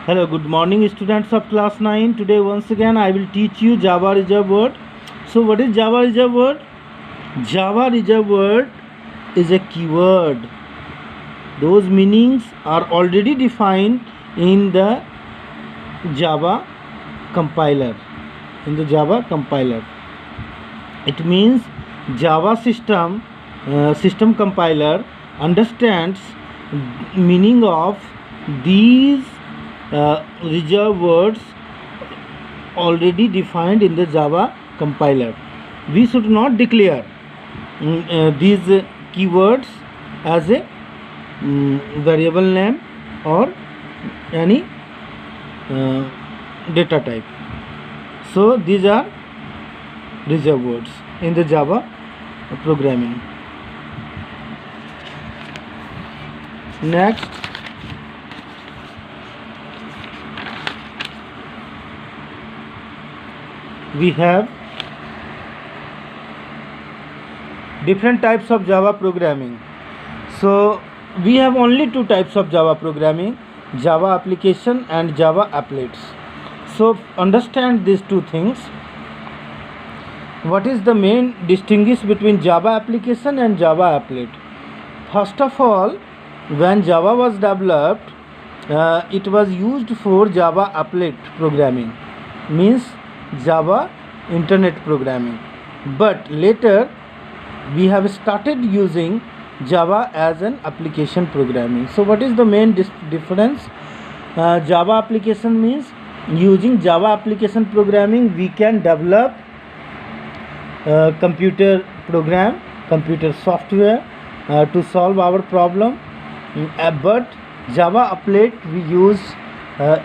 Hello, good morning, students of class 9. Today, once again, I will teach you Java reserve word. So, what is Java reserve word? Java reserve word is a keyword. Those meanings are already defined in the Java compiler. It means Java system compiler understands meaning of these reserve words already defined in the Java compiler. We should not declare these keywords as a variable name or any data type. So these are reserve words in the Java programming. Next, we have different types of Java programming. So we have only two types of Java programming: Java application and Java applets. So understand these two things. What is the main distinction between Java application and Java applet? First of all, when Java was developed, it was used for Java applet programming, means Java internet programming. But later we have started using Java as an application programming. So what is the main difference? Java application means using Java application programming we can develop computer program, computer software to solve our problem. But Java applet we use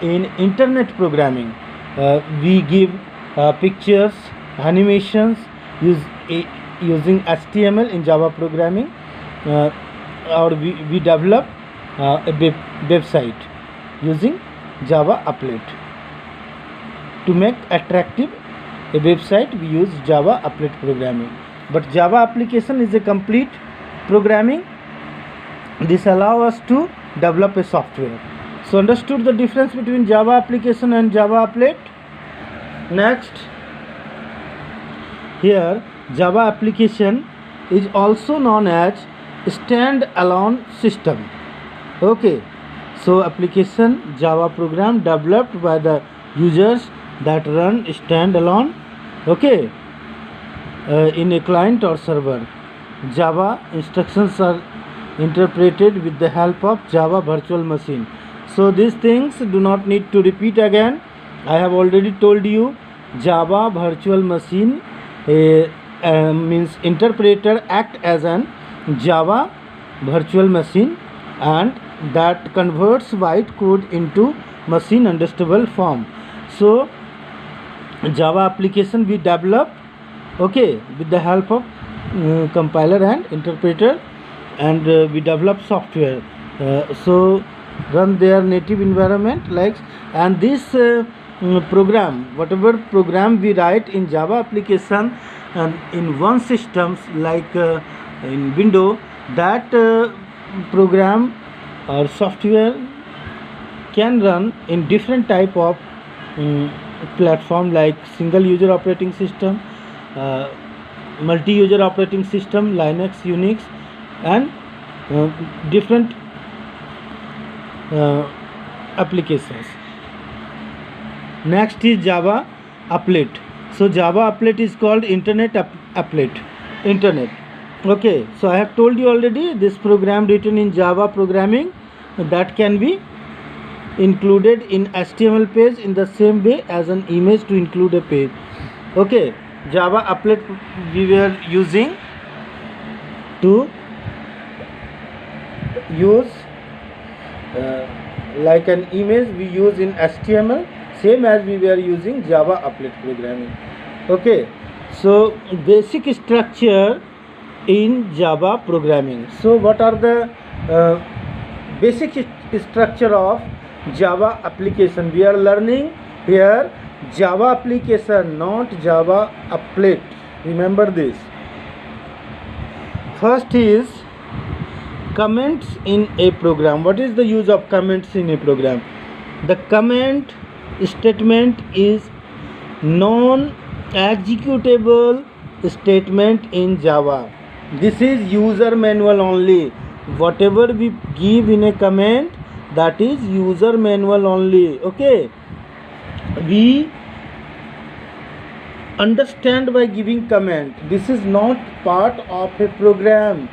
in internet programming. We give pictures, animations using HTML in Java programming, or we develop a website using Java applet. To make attractive a website, we use Java applet programming. But Java application is a complete programming. This allows us to develop a software. So understood the difference between Java application and Java applet? Next, here Java application is also known as stand-alone system. Okay, so application Java program developed by the users that run stand-alone, okay, in a client or server. Java instructions are interpreted with the help of Java virtual machine. So these things do not need to repeat again. I have already told you Java virtual machine means interpreter act as an Java virtual machine, and that converts byte code into machine understandable form. So Java application we develop, okay, with the help of compiler and interpreter, and we develop software. So run their native environment like, and this program, whatever program we write in Java application and in one systems like in Windows, that program or software can run in different type of platform like single user operating system, multi-user operating system, Linux, Unix, and different applications. Next is Java applet. So Java applet is called internet applet. Internet. Okay. So I have told you already, this program written in Java programming that can be included in HTML page in the same way as an image to include a page. Okay. Java applet we were using to use like an image we use in HTML, same as we were using Java applet programming. Okay, so basic structure in Java programming. So what are the basic structure of Java application? We are learning here Java application, not Java applet. Remember this. First is comments in a program. What is the use of comments in a program? The comment statement is non-executable statement in Java. This is user manual only. Whatever we give in a comment, that is user manual only. Okay, we understand by giving comment. This is not part of a program.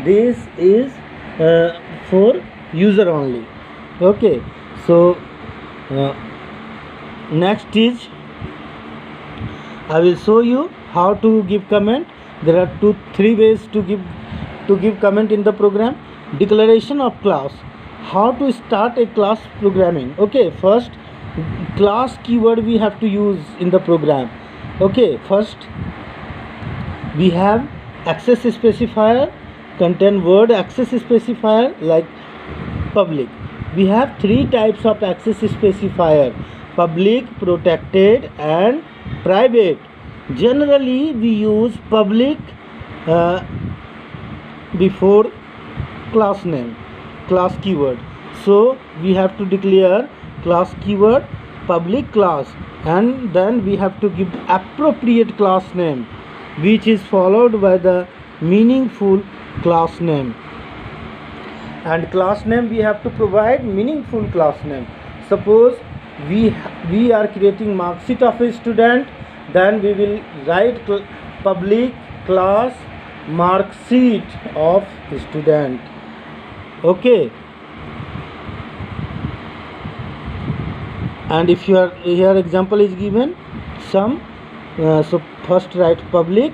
This is for user only. Okay, so next is I will show you how to give comment. There are 2-3 ways to give comment in the program. Declaration of class. How to start a class programming. Okay, first class keyword we have to use in the program. Okay, first we have access specifier, contain word access specifier like public. We have 3 types of access specifier: public, protected and private. Generally we use public before class name, class keyword. So we have to declare class keyword public class, and then we have to give appropriate class name, which is followed by the meaningful class name. And class name we have to provide meaningful class name. Suppose we are creating mark sheet of a student, then we will write public class mark sheet of student. Okay, and if you are here example is given some, so first write public.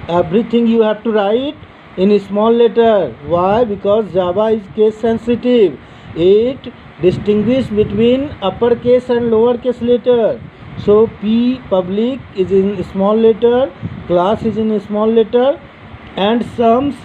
Everything you have to write in a small letter. Why? Because Java is case sensitive. It distinguishes between uppercase and lowercase letter. So P public is in small letter, class is in a small letter, and sums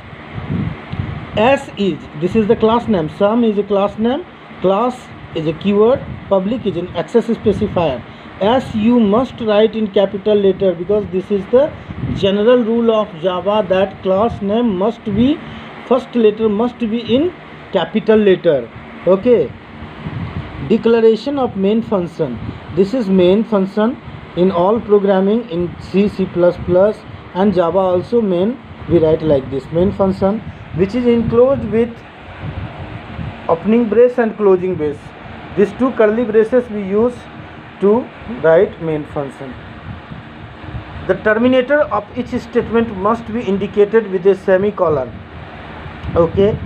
S is, this is the class name, sum is a class name, class is a keyword, public is an access specifier. S you must write in capital letter, because this is the general rule of Java, that class name must be, first letter must be in capital letter. Okay, declaration of main function. This is main function in all programming, in C, C++ and Java also. Main we write like this, main function, which is enclosed with opening brace and closing brace. These 2 curly braces we use to write main function. The terminator of each statement must be indicated with a semicolon. Okay,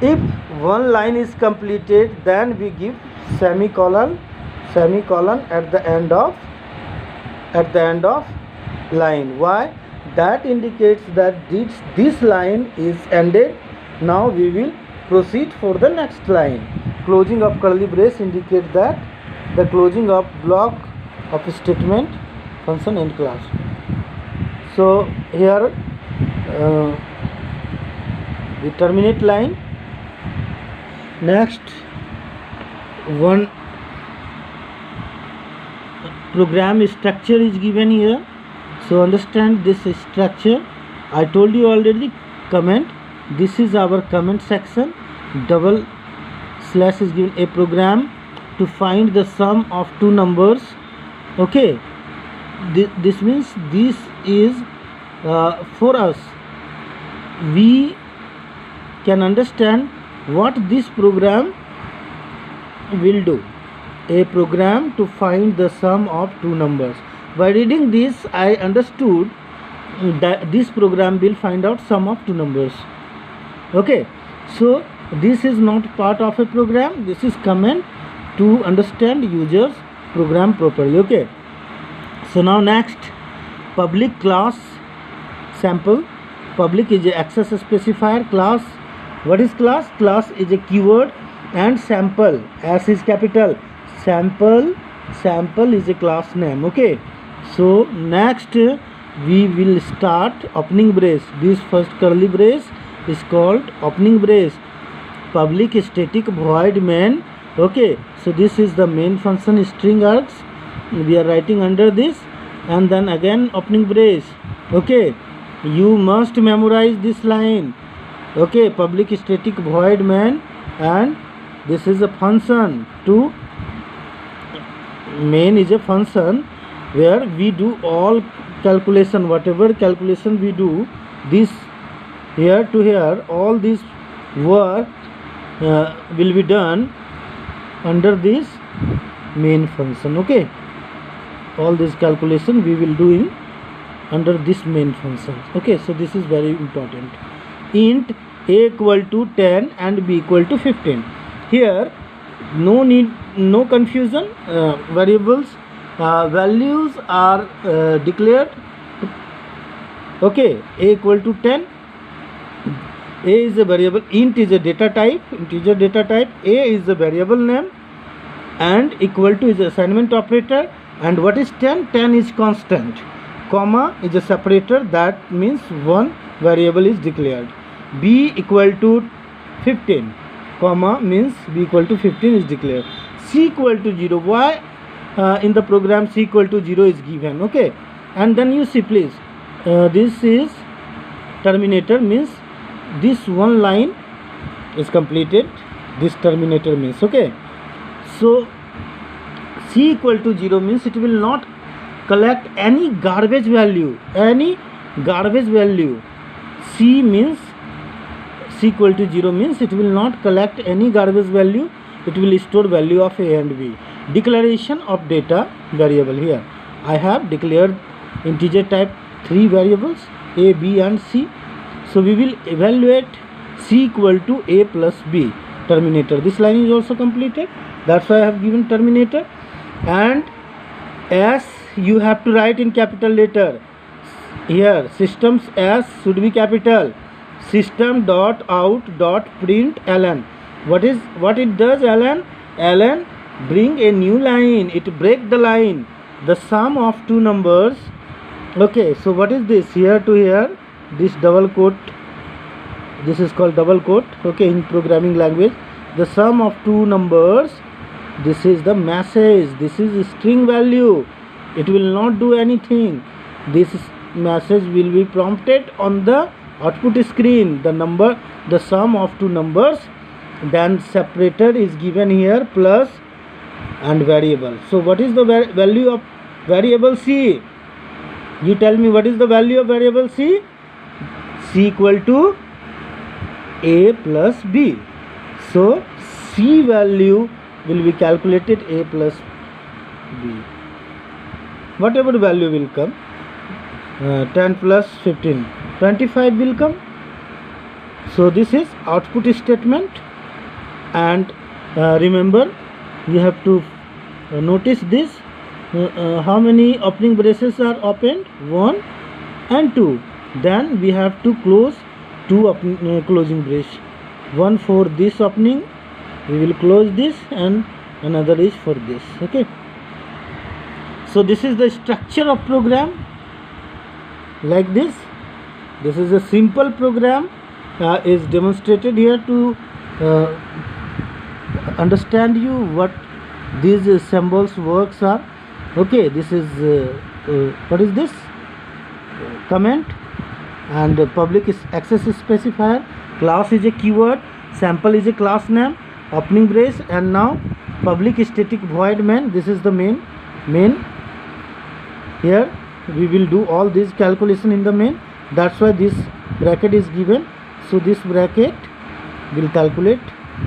if one line is completed, then we give semicolon at the end of line. Why? That indicates that this line is ended. Now we will proceed for the next line. Closing of curly brace indicates that the closing of block of statement function end class. So here we terminate line. Next, one program structure is given here. So understand this structure. I told you already, comment. This is our comment section. Double slash is given, a program to find the sum of 2 numbers. Okay, this means this is for us. We can understand what this program will do. A program to find the sum of 2 numbers. By reading this, I understood that this program will find out sum of 2 numbers. Okay, so this is not part of a program. This is comment to understand users program properly. Okay, so now next, public class sample. Public is a access specifier. Class, what is class? Class is a keyword, and sample, S is capital, sample is a class name. Okay, so next we will start opening brace. This first curly brace is called opening brace. Public static void main. Okay, so this is the main function string args. We are writing under this, and then again opening brace. Okay, you must memorize this line. Okay, public static void main, and this is a function to main is a function where we do all calculation, whatever calculation we do, this here to here, all this work will be done under this main function. Okay, all this calculation we will do in under this main function. Okay, so this is very important. Int a equal to 10 and b equal to 15. Here no confusion, variables values are declared. Okay, a equal to 10, a is a variable, int is a data type, integer data type, a is a variable name, and equal to is assignment operator. And what is 10? 10 is constant, comma is a separator, that means one variable is declared. B equal to 15, comma means b equal to 15 is declared. C equal to 0, why in the program c equal to 0 is given? Okay, and then you see please, this is terminator, means this one line is completed, this terminator means. Okay, so c equal to 0 means it will not collect any garbage value, c means c equal to 0 means it will not collect any garbage value, it will store value of a and b. Declaration of data variable, here I have declared integer type 3 variables a, b and c. So we will evaluate c equal to a plus b, terminator. This line is also completed, that's why I have given terminator. And s you have to write in capital letter. Here systems s should be capital. System dot out dot print ln. What it does? ln bring a new line, it break the line, the sum of two numbers. Okay, so what is this? Here to here, this double quote, this is called double quote. Okay, in programming language, the sum of two numbers, this is the message, this is string value, it will not do anything. This message will be prompted on the output screen, the sum of two numbers, then separator is given here, plus and variable. So what is the value of variable c? You tell me, what is the value of variable c? C equal to a plus b. So c value will be calculated a plus b. Whatever value will come, 10 plus 15, 25 will come. So this is output statement. And remember, you have to notice this, how many opening braces are opened? 1 and 2. Then we have to close two closing brace, one for this opening, we will close this, and another is for this. Okay, so this is the structure of program, like this. This is a simple program, is demonstrated here to understand you what these symbols works are. Okay, this is what is this? Comment and public access specifier. Class is a keyword, sample is a class name, opening brace, and now public static void main. This is the main. Here we will do all this calculation in the main, that's why this bracket is given. So this bracket will calculate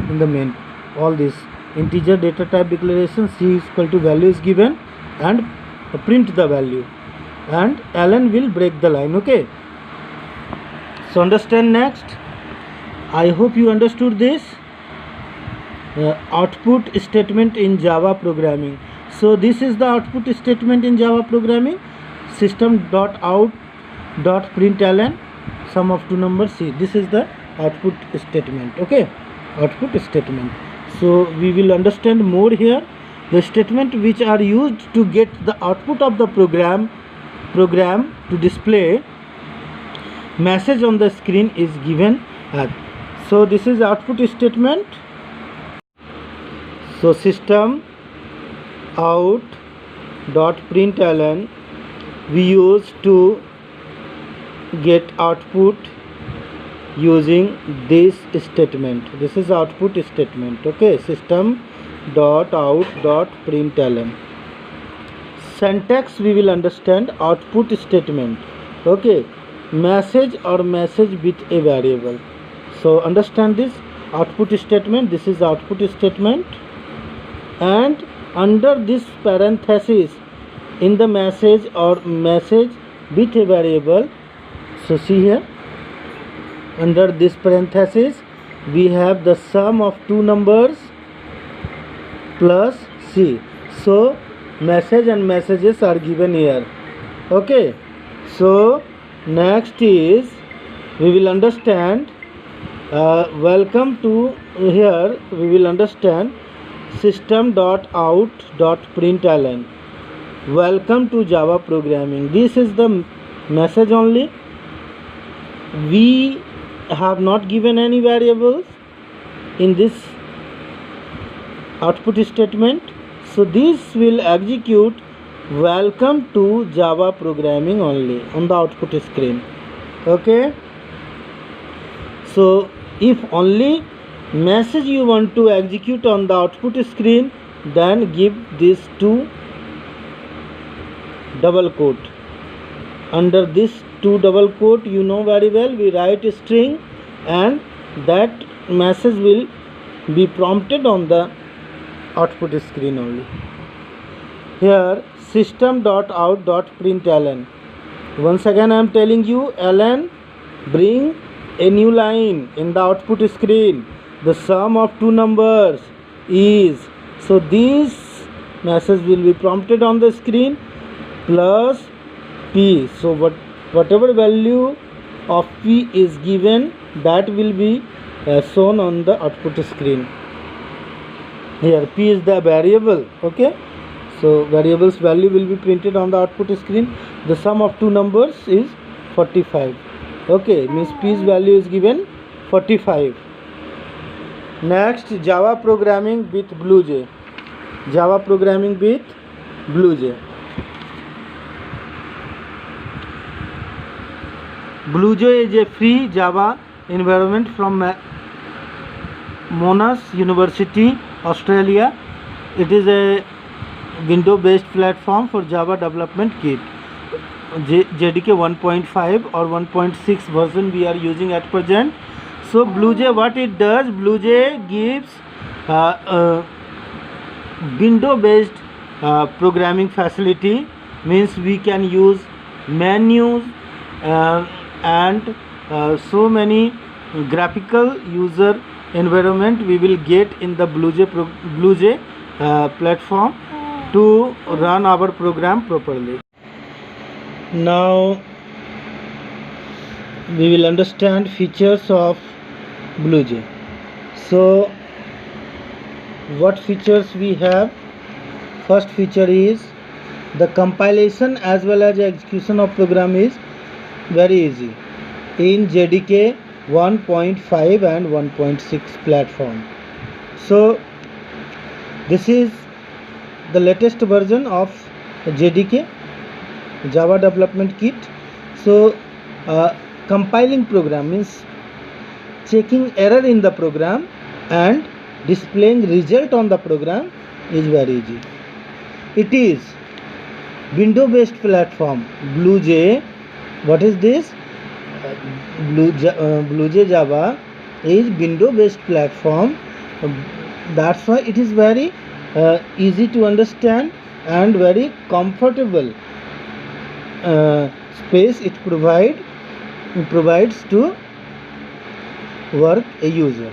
in the main all this integer data type declaration. C is equal to value is given and print the value, and ln will break the line. Okay, so understand next. I hope you understood this output statement in Java programming. So this is the output statement in Java programming, system.out.println sum of two numbers c. This is the output statement. Okay, output statement. So we will understand more here. The statement which are used to get the output of the program to display message on the screen is given as. So this is output statement. So system out dot println we use to get output using this statement. This is output statement. Okay, system dot out dot println. syntax we will understand output statement. Okay, message or message with a variable. So understand this output statement. This is output statement, and under this parenthesis in the message or message with a variable. So see here, under this parenthesis we have the sum of two numbers plus C. So message and messages are given here. Okay, so next is we will understand welcome to, here we will understand system.out.println welcome to Java programming. This is the message only. We have not given any variables in this output statement, so this will execute welcome to Java programming only on the output screen. Okay, so if only message you want to execute on the output screen, then give these two double quote. Under this two double quote, you know very well, we write a string and that message will be prompted on the output screen only. Here system.out.println. Once again I am telling you, ln bring a new line in the output screen. The sum of two numbers is, so this message will be prompted on the screen, plus P. So whatever value of P is given, that will be shown on the output screen. Here P is the variable. Okay, so variable's value will be printed on the output screen. The sum of two numbers is 45. Okay, means P's value is given 45. Next, Java programming with BlueJ. Java programming with BlueJ. BlueJ is a free Java environment from Monash University, Australia. It is a Windows-based platform for Java development kit. JDK 1.5 or 1.6 version we are using at present. So BlueJ, what it does, BlueJ gives window-based programming facility. Means we can use menus and so many graphical user environment we will get in the BlueJ platform to run our program properly. Now we will understand features of BlueJ. So what features we have? First feature is the compilation as well as execution of program is very easy in JDK 1.5 and 1.6 platform. So this is the latest version of JDK, Java Development Kit. So compiling program means checking error in the program and displaying result on the program is very easy. It is window based platform. BlueJ, what is this? BlueJ Java is window based platform. That's why it is very easy to understand and very comfortable space it provides to work a user.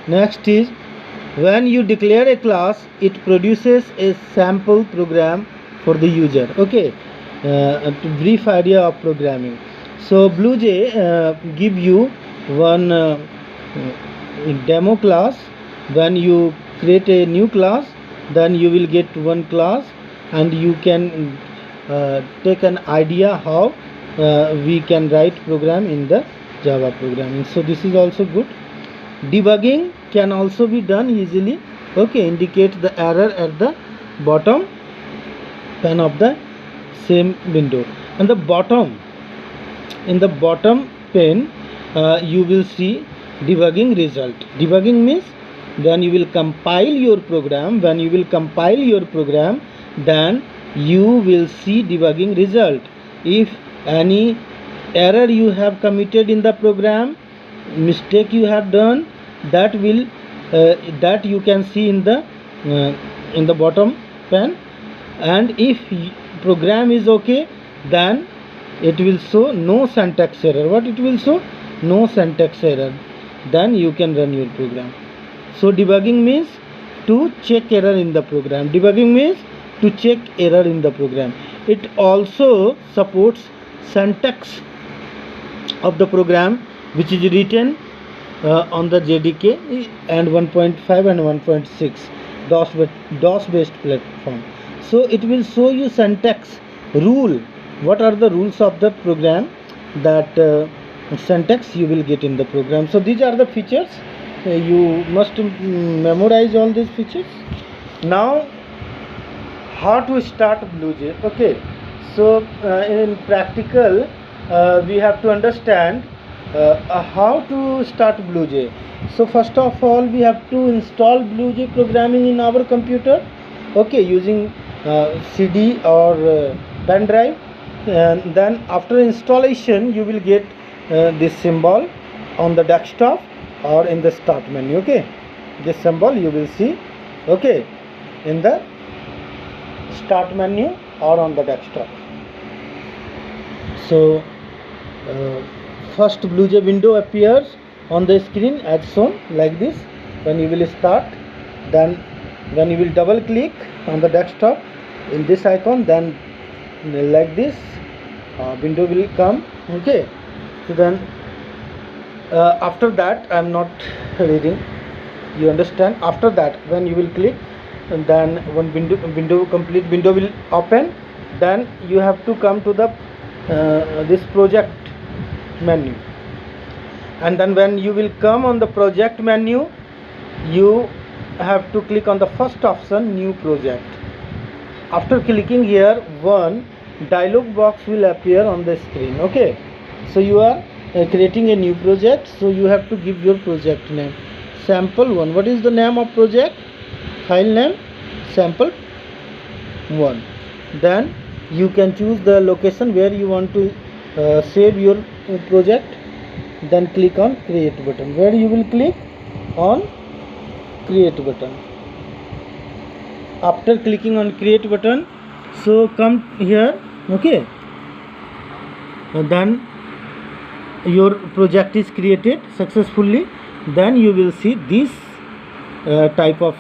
Next is, when you declare a class, it produces a sample program for the user. Okay, a brief idea of programming. So BlueJ give you one demo class. When you create a new class, then you will get one class and you can take an idea how we can write program in the Java programming. So this is also good. Debugging can also be done easily. Okay, indicate the error at the bottom pane of the same window. And the bottom, in the bottom pane, you will see debugging result. Debugging means when you will compile your program, then you will see debugging result. If any error you have committed in the program, mistake you have done, that will that you can see in the bottom pane. And if program is okay, then it will show no syntax error. What it will show? No syntax error. Then you can run your program. So debugging means to check error in the program. Debugging means to check error in the program. It also supports syntax of the program which is written on the JDK and 1.5 and 1.6 DOS based platform. So it will show you syntax rule. What are the rules of the program? That syntax you will get in the program. So these are the features. You must memorize all these features. Now, how to start BlueJ? Okay, so in practical, we have to understand how to start BlueJ. So first of all, we have to install BlueJ programming in our computer. Okay, using CD or pen drive. And then after installation, you will get this symbol on the desktop or in the start menu. Okay, this symbol you will see, okay, in the start menu or on the desktop. So first BlueJ window appears on the screen as shown like this when you will start. Then when you will double click on the desktop in this icon, then like this window will come. Okay, so then after that, I am not reading, you understand. After that, when you will click, and then one complete window will open. Then you have to come to the this project menu, and then when you will come on the project menu, you have to click on the first option, new project. After clicking here, one dialog box will appear on the screen. Okay, so you are creating a new project, so you have to give your project name, sample one. What is the name of project? File name sample one. Then you can choose the location where you want to save your project. Then click on create button, where you will click on create button. After clicking on create button, so come here. Okay, and then your project is created successfully. Then you will see this type of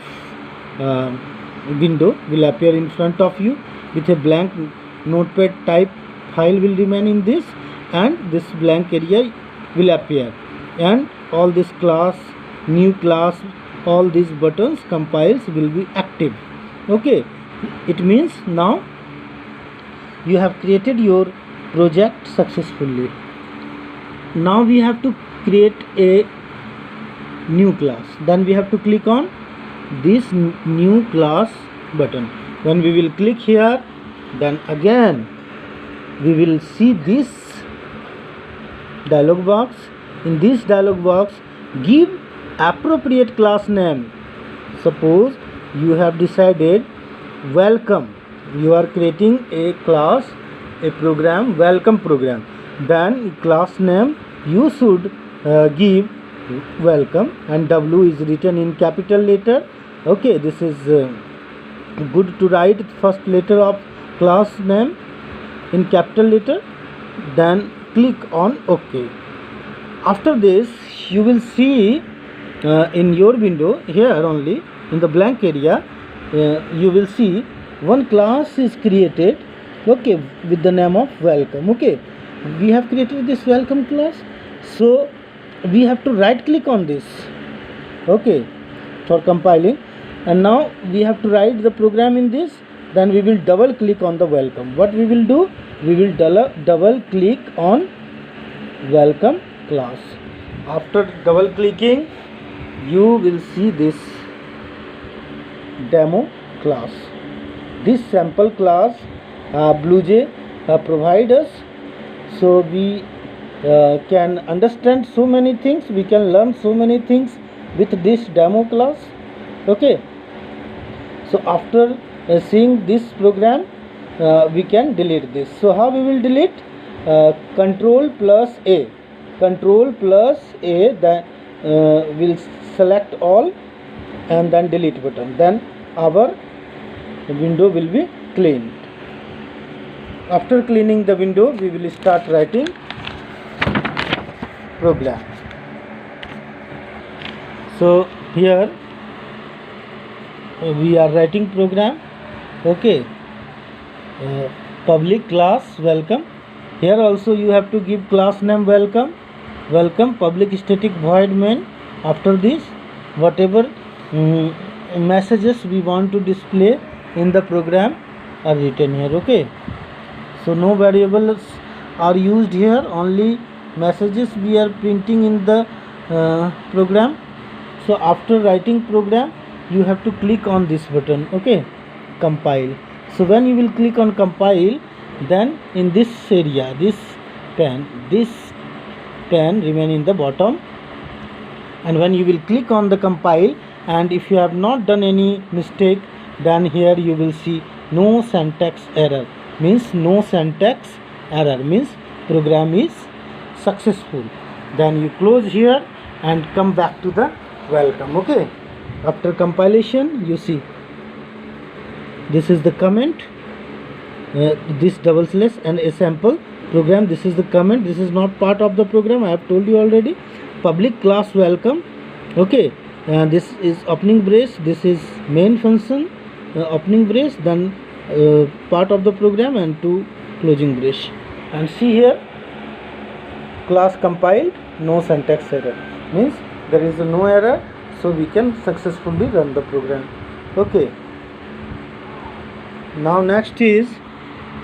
window will appear in front of you with a blank notepad type file will remain in this, and this blank area will appear, and all this class, new class, all these buttons compiles will be active. Okay, it means now you have created your project successfully. Now we have to create a new class. Then we have to click on this new class button. When we will click here, then again we will see this dialog box. In this dialog box, give appropriate class name. Suppose you have decided welcome, you are creating a class, a program, welcome program. Then class name you should give welcome, and W is written in capital letter. Okay, this is good to write first letter of class name in capital letter. Then click on OK. After this, you will see in your window here only in the blank area, you will see one class is created, okay, with the name of welcome. Okay, we have created this welcome class, so we have to right click on this, okay, for compiling. And now we have to write the program in this. Then we will double click on the welcome. What we will do, we will double click on welcome class. After double clicking, you will see this demo class. This sample class BlueJ provide us, so we can understand so many things, we can learn so many things with this demo class. Okay, so after seeing this program, we can delete this. So how we will delete? Control plus A, control plus A, then will select all and then delete button, then our window will be cleaned. After cleaning the window, we will start writing program. So here we are writing program. Okay, public class welcome. Here also you have to give class name welcome, welcome public static void main. After this, whatever messages we want to display in the program are written here. Okay, so no variables are used here, only messages we are printing in the program. So after writing program, you have to click on this button. Okay, compile. So when you will click on compile, then in this area, this pen remain in the bottom, and when you will click on the compile, and if you have not done any mistake, then here you will see no syntax error, means no syntax error, means program is successful. Then you close here and come back to the welcome. Okay, after compilation, you see this is the comment, this double slash and a sample program. This is the comment, this is not part of the program, I have told you already. Public class welcome. Okay, this is opening brace, this is main function, opening brace, then part of the program, and to closing brace. And see here, class compiled, no syntax error, means there is no error, so we can successfully run the program. Okay, now next is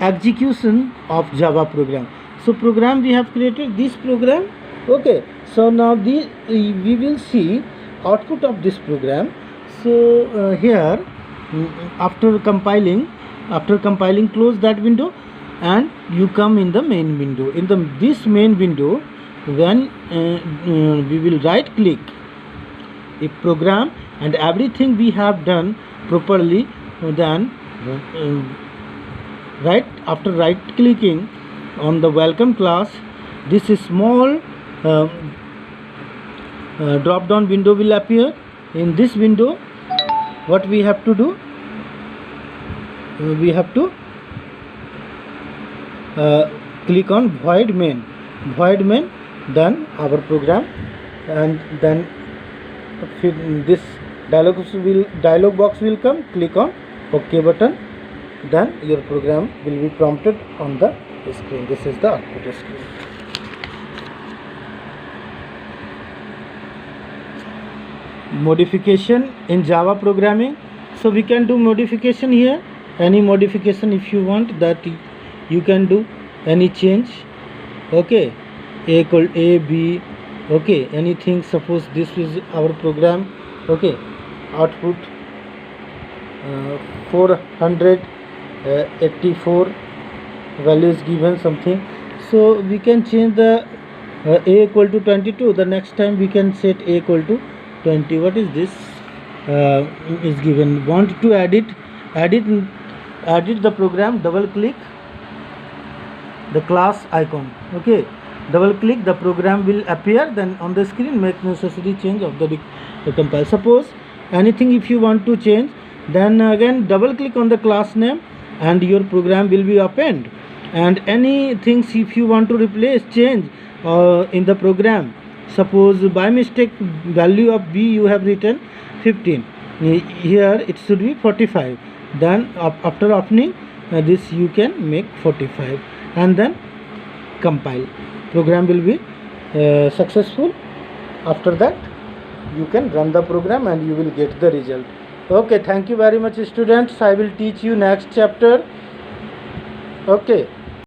execution of Java program. So program we have created this program. Okay, so now we will see output of this program. So here after compiling, close that window and you come in the main window. In this main window, when we will right click a program and everything we have done properly, then after right clicking on the welcome class, this is small drop down window will appear. In this window, what we have to do, we have to click on void main, then our program, and then this dialog box will come. Click on OK button, then your program will be prompted on the screen. This is the output screen. Modification in Java programming. So we can do modification here, any modification if you want, that you can do any change. Okay, A equal A, B, okay, anything. Suppose this is our program. Okay, output 484 values given something, so we can change the A equal to 22. The next time we can set A equal to 20. What is this is given? Want to edit the program, double click the class icon. Okay, double click, the program will appear, then on the screen make necessary change of the compile. Suppose anything if you want to change, then again double click on the class name and your program will be opened. And any things if you want to replace, change in the program, suppose by mistake value of B you have written 15, here it should be 45, then after opening this you can make 45 and then compile. Program will be successful. After that you can run the program and you will get the result. Okay, thank you very much students. I will teach you next chapter. Okay.